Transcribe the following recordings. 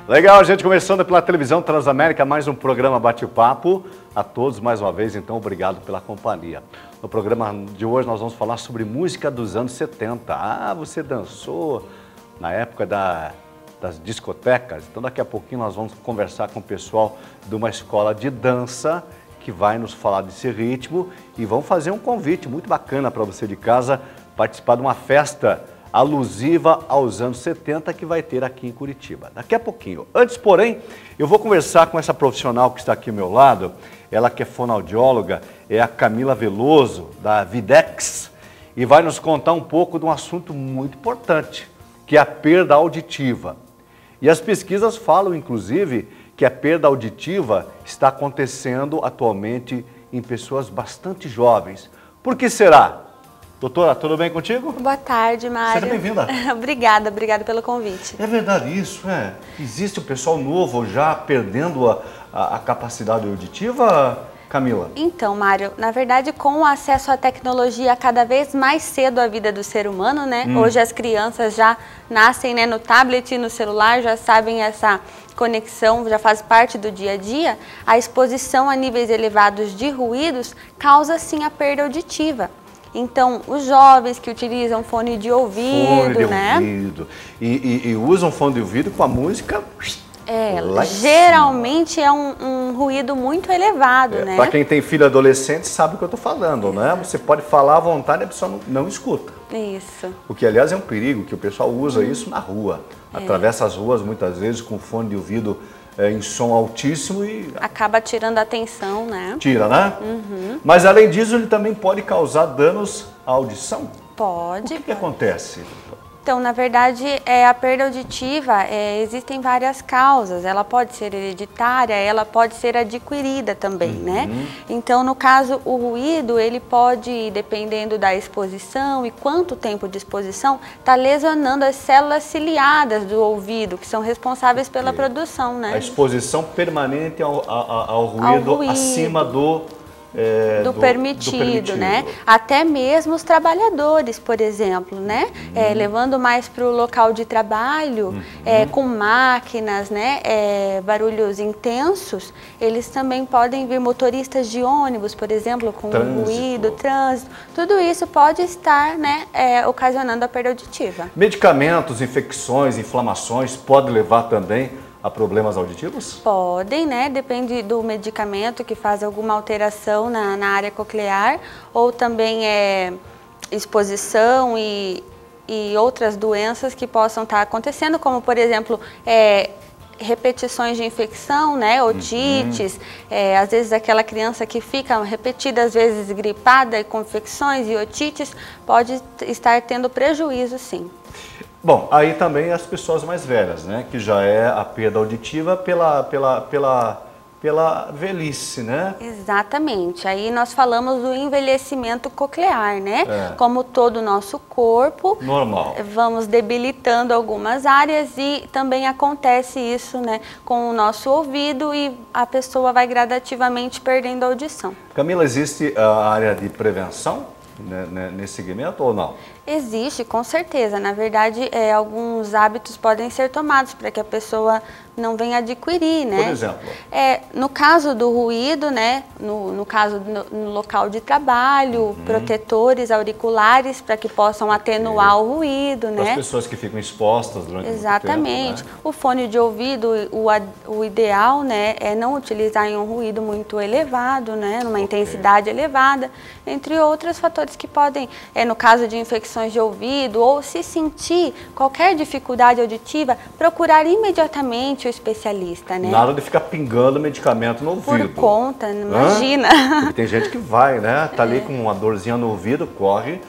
Legal, gente, começando pela televisão Transamérica, mais um programa Bate-Papo. A todos, mais uma vez, então, obrigado pela companhia. No programa de hoje nós vamos falar sobre música dos anos 70. Ah, você dançou na época das discotecas? Então daqui a pouquinho nós vamos conversar com o pessoal de uma escola de dança que vai nos falar desse ritmo e vão fazer um convite muito bacana para você de casa participar de uma festa alusiva aos anos 70 que vai ter aqui em Curitiba. Daqui a pouquinho. Antes, porém, eu vou conversar com essa profissional que está aqui ao meu lado, ela que é fonoaudióloga, é a Camila Veloso, da Videx, e vai nos contar um pouco de um assunto muito importante, que é a perda auditiva. E as pesquisas falam, inclusive, que a perda auditiva está acontecendo atualmente em pessoas bastante jovens. Por que será? Doutora, tudo bem contigo? Boa tarde, Mário. Seja bem-vinda. Obrigada pelo convite. É verdade isso, é? Existe o pessoal novo já perdendo a capacidade auditiva, Camila? Então, Mário, na verdade, com o acesso à tecnologia cada vez mais cedo à vida do ser humano, né? Hoje as crianças já nascem, né, no tablet e no celular, já sabem essa conexão, já faz parte do dia a dia. A exposição a níveis elevados de ruídos causa, sim, a perda auditiva. Então, os jovens que utilizam fone de ouvido, E usam fone de ouvido com a música... geralmente é um ruído muito elevado, né? Para quem tem filho adolescente sabe o que eu estou falando, né? Você pode falar à vontade e a pessoa não escuta. Isso. O que, aliás, é um perigo, que o pessoal usa isso na rua. Atravessa as ruas, muitas vezes, com fone de ouvido em som altíssimo e... acaba tirando a atenção, né? Tira, né? Mas, além disso, ele também pode causar danos à audição? Pode. O que acontece? Então, na verdade, a perda auditiva, existem várias causas. Ela pode ser hereditária, ela pode ser adquirida também, né? Então, no caso, o ruído, ele pode, dependendo da exposição e quanto tempo de exposição, tá lesionando as células ciliadas do ouvido, que são responsáveis pela produção, né? A exposição permanente ao ruído acima do permitido, né? Até mesmo os trabalhadores, por exemplo, né? Levando mais para o local de trabalho, com máquinas, né? Barulhos intensos, eles também podem vir motoristas de ônibus, por exemplo, com ruído, trânsito. Tudo isso pode estar, né? Ocasionando a perda auditiva. Medicamentos, infecções, inflamações podem levar também a problemas auditivos? Podem, né? Depende do medicamento que faz alguma alteração na área coclear, ou também exposição e outras doenças que possam estar acontecendo, como por exemplo, repetições de infecção, né? Otites, às vezes aquela criança que fica repetidas vezes gripada e com infecções e otites pode estar tendo prejuízo, sim. Bom, aí também as pessoas mais velhas, né? Que já é a perda auditiva pela velhice, né? Exatamente. Aí nós falamos do envelhecimento coclear, né? Como todo o nosso corpo. Normal. Vamos debilitando algumas áreas e também acontece isso, né? Com o nosso ouvido e a pessoa vai gradativamente perdendo a audição. Camila, existe a área de prevenção nesse segmento ou não? Existe, com certeza. Na verdade, alguns hábitos podem ser tomados para que a pessoa não venha adquirir, né? Por exemplo? No caso do ruído, né? No caso no local de trabalho, protetores auriculares para que possam atenuar o ruído, né? Para as pessoas que ficam expostas durante Exatamente. muito tempo, né? O fone de ouvido, o ideal, né, é não utilizar em um ruído muito elevado, né? Numa intensidade elevada, entre outros fatores que podem, no caso de infecções de ouvido, ou se sentir qualquer dificuldade auditiva, procurar imediatamente o especialista, né? Nada de ficar pingando medicamento no ouvido. Por conta, imagina. Porque tem gente que vai, né? Tá ali com uma dorzinha no ouvido, corre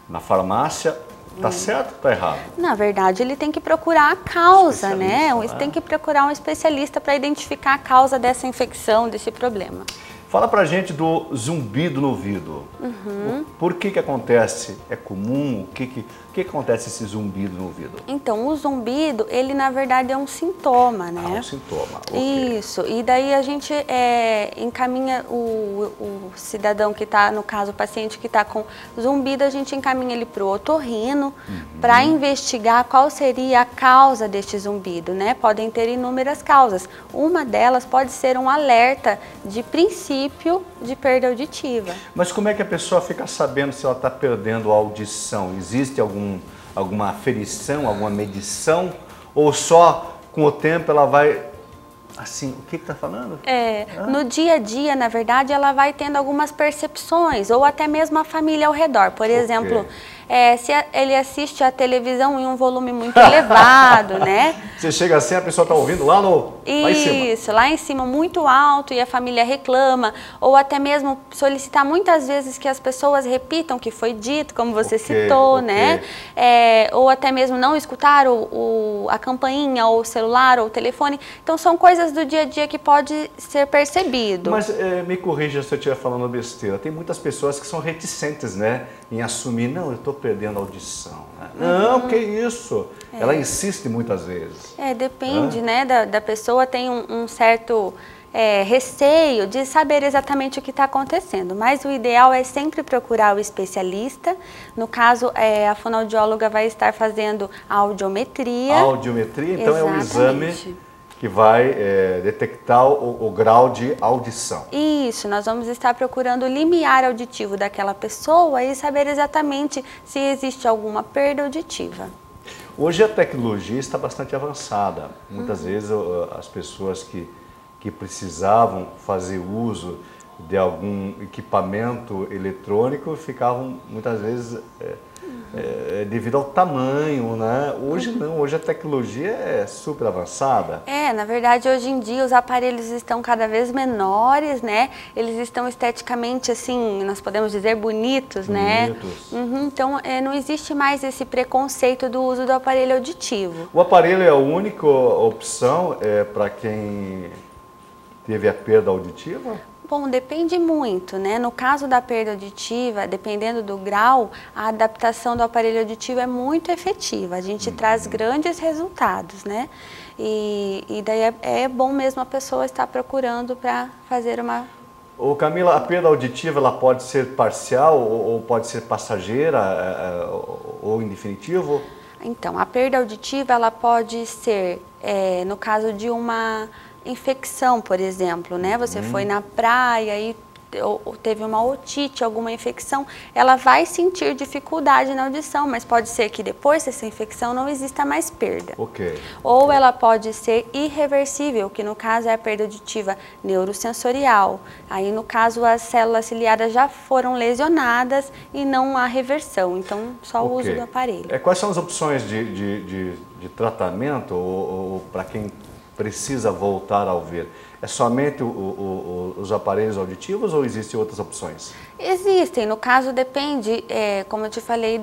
na farmácia. Tá certo ou tá errado? Na verdade, ele tem que procurar a causa, né? Ele tem que procurar um especialista para identificar a causa dessa infecção, desse problema. Fala pra gente do zumbido no ouvido. Por que acontece? É comum? O que acontece esse zumbido no ouvido? Então, o zumbido, ele na verdade é um sintoma, né? Ah, um sintoma. Okay. Isso, e daí a gente encaminha o cidadão que está, no caso o paciente que está com zumbido, a gente encaminha ele para o otorrino para investigar qual seria a causa deste zumbido, né? Podem ter inúmeras causas. Uma delas pode ser um alerta de princípio de perda auditiva. Mas como é que a pessoa fica sabendo se ela está perdendo a audição? Existe alguma aferição, alguma medição? Ou só com o tempo ela vai... Assim, o que está falando? No dia a dia, na verdade, ela vai tendo algumas percepções, ou até mesmo a família ao redor. Por exemplo, se ele assiste a televisão em um volume muito elevado, né? Você chega assim, a pessoa está ouvindo lá em cima. Isso, lá em cima, muito alto, e a família reclama. Ou até mesmo solicitar muitas vezes que as pessoas repitam o que foi dito, como você citou, né? Ou até mesmo não escutar a campainha, ou o celular, ou o telefone. Então, são coisas do dia a dia que pode ser percebido. Mas me corrija se eu estiver falando besteira. Tem muitas pessoas que são reticentes, né? Em assumir, não, eu estou perdendo a audição. Né? Não, que isso? Ela insiste muitas vezes. Depende, né? Da pessoa tem um certo receio de saber exatamente o que está acontecendo. Mas o ideal é sempre procurar o especialista. No caso, a fonoaudióloga vai estar fazendo a audiometria. A audiometria, então, é o exame que vai detectar o grau de audição. Isso, nós vamos estar procurando o limiar auditivo daquela pessoa e saber exatamente se existe alguma perda auditiva. Hoje a tecnologia está bastante avançada. Muitas vezes as pessoas que precisavam fazer uso de algum equipamento eletrônico ficavam muitas vezes... devido ao tamanho, né? Hoje não, hoje a tecnologia é super avançada. Na verdade, hoje em dia os aparelhos estão cada vez menores, né? Eles estão esteticamente, assim, nós podemos dizer, bonitos, né? Então, não existe mais esse preconceito do uso do aparelho auditivo. O aparelho é a única opção para quem teve a perda auditiva? Bom, depende muito, né? No caso da perda auditiva, dependendo do grau, a adaptação do aparelho auditivo é muito efetiva. A gente traz grandes resultados, né? E daí é bom mesmo a pessoa estar procurando para fazer uma... Ô Camila, a perda auditiva ela pode ser parcial ou pode ser passageira ou em definitivo? Então, a perda auditiva ela pode ser, no caso de uma infecção, por exemplo, né? Você foi na praia e teve uma otite, alguma infecção, ela vai sentir dificuldade na audição, mas pode ser que depois dessa infecção não exista mais perda. Ou ela pode ser irreversível, que no caso é a perda auditiva neurosensorial. Aí no caso as células ciliadas já foram lesionadas e não há reversão, então só o uso do aparelho. Quais são as opções de tratamento ou para quem precisa voltar a ouvir? É somente os aparelhos auditivos ou existem outras opções? Existem, no caso depende, como eu te falei,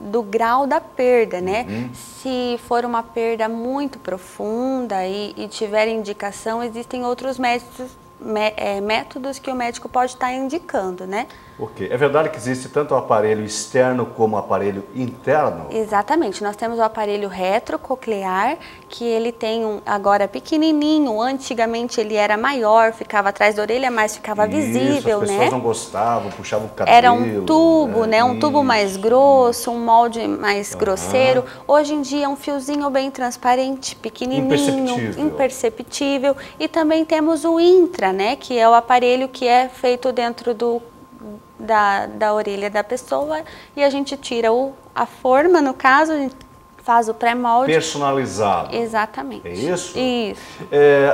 do grau da perda, né? Se for uma perda muito profunda e tiver indicação, existem outros métodos que o médico pode estar indicando, né? É verdade que existe tanto o aparelho externo como o aparelho interno? Exatamente. Nós temos o aparelho retrococlear, que ele tem agora pequenininho. Antigamente ele era maior, ficava atrás da orelha, mas ficava visível, as né? pessoas não gostavam, puxavam o cabelo. Era um tubo, né? Um tubo mais grosso, um molde mais grosseiro. Hoje em dia é um fiozinho bem transparente, pequenininho, imperceptível. E também temos o intra, né? Que é o aparelho que é feito dentro da orelha da pessoa e a gente tira a forma, no caso, a gente faz o pré-molde. Personalizado. Exatamente. É isso? Isso.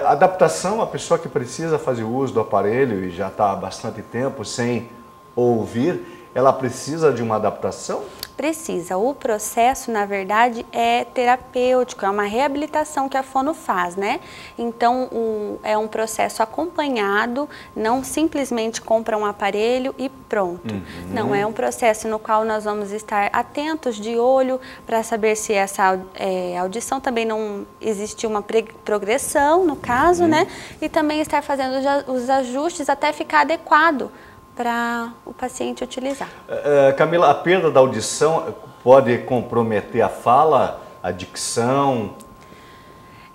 Adaptação, a pessoa que precisa fazer uso do aparelho e já está há bastante tempo sem ouvir, ela precisa de uma adaptação? Precisa. O processo, na verdade, é terapêutico, é uma reabilitação que a fono faz, né? Então, é um processo acompanhado, não simplesmente compra um aparelho e pronto. Não, é um processo no qual nós vamos estar atentos, de olho, para saber se essa audição também não existe uma progressão, no caso, né? E também estar fazendo os ajustes até ficar adequado para o paciente utilizar. Camila, a perda da audição pode comprometer a fala, a dicção?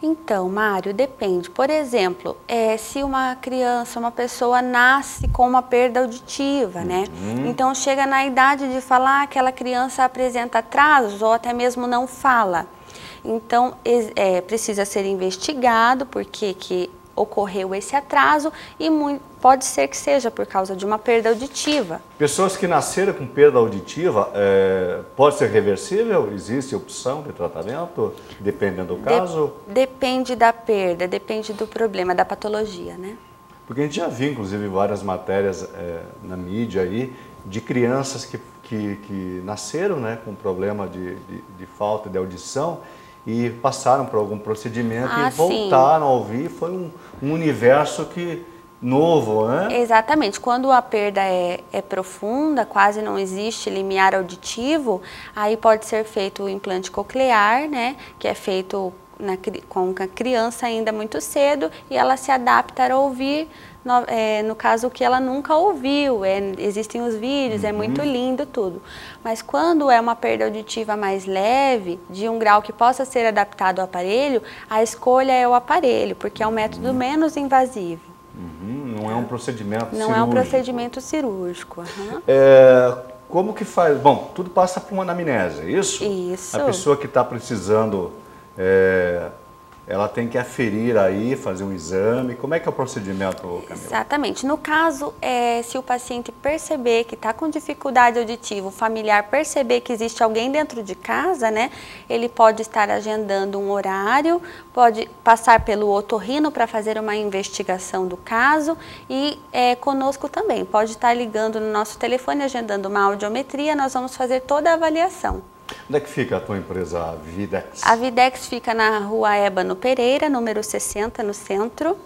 Então, Mário, depende. Por exemplo, se uma criança, uma pessoa nasce com uma perda auditiva, né? Então, chega na idade de falar, aquela criança apresenta atrasos ou até mesmo não fala. Então, precisa ser investigado porque que ocorreu esse atraso e pode ser que seja por causa de uma perda auditiva. Pessoas que nasceram com perda auditiva, pode ser reversível? Existe opção de tratamento, dependendo do caso? Depende da perda, depende do problema, da patologia, né? Porque a gente já viu, inclusive, várias matérias na mídia aí, de crianças que nasceram, né, com problema de falta de audição, e passaram por algum procedimento e voltaram a ouvir. Foi um universo novo, né? Exatamente. Quando a perda é profunda, quase não existe limiar auditivo, aí pode ser feito o implante coclear, né? Que é feito com a criança ainda muito cedo e ela se adapta a ouvir, no caso que ela nunca ouviu. Existem os vídeos, é muito lindo tudo. Mas quando é uma perda auditiva mais leve, de um grau que possa ser adaptado ao aparelho, a escolha é o aparelho, porque é um método menos invasivo. Não é um procedimento cirúrgico. Não é um procedimento cirúrgico. Como que faz? Bom, tudo passa por uma anamnese, é isso? Isso. A pessoa que está precisando, ela tem que aferir aí, fazer um exame. Como é que é o procedimento, Camila? Exatamente. No caso, se o paciente perceber que está com dificuldade auditiva, o familiar perceber que existe alguém dentro de casa, né? Ele pode estar agendando um horário, pode passar pelo otorrino para fazer uma investigação do caso e conosco também. Pode estar ligando no nosso telefone, agendando uma audiometria, nós vamos fazer toda a avaliação. Onde é que fica a tua empresa, a Videx? A Videx fica na rua Ébano Pereira, número 60, no centro,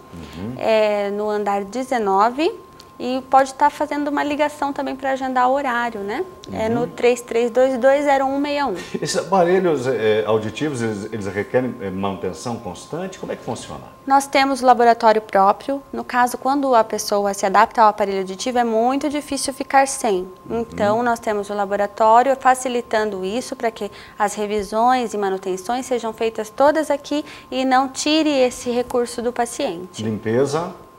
no andar 19. E pode estar fazendo uma ligação também para agendar o horário, né? É no 33220161. Esses aparelhos auditivos, eles requerem manutenção constante? Como é que funciona? Nós temos laboratório próprio. No caso, quando a pessoa se adapta ao aparelho auditivo, é muito difícil ficar sem. Então, nós temos o laboratório facilitando isso para que as revisões e manutenções sejam feitas todas aqui e não tire esse recurso do paciente.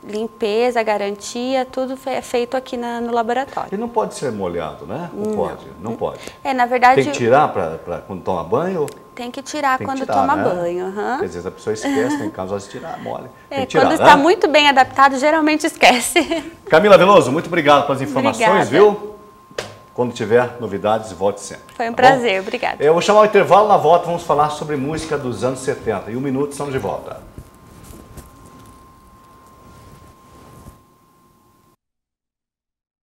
Limpeza, garantia, tudo é feito aqui no laboratório. E não pode ser molhado, né? Ou pode? Não pode. Na verdade... Tem que tirar para quando toma banho? Tem que tirar quando toma banho. Às vezes a pessoa esquece, tem casos de tirar, mole. Quando está muito bem adaptado, geralmente esquece. Camila Veloso, muito obrigado pelas informações, Obrigada. Viu? Quando tiver novidades, volte sempre. Foi um prazer, obrigada. Eu vou chamar o intervalo, na volta vamos falar sobre música dos anos 70. E 1 minuto, estamos de volta.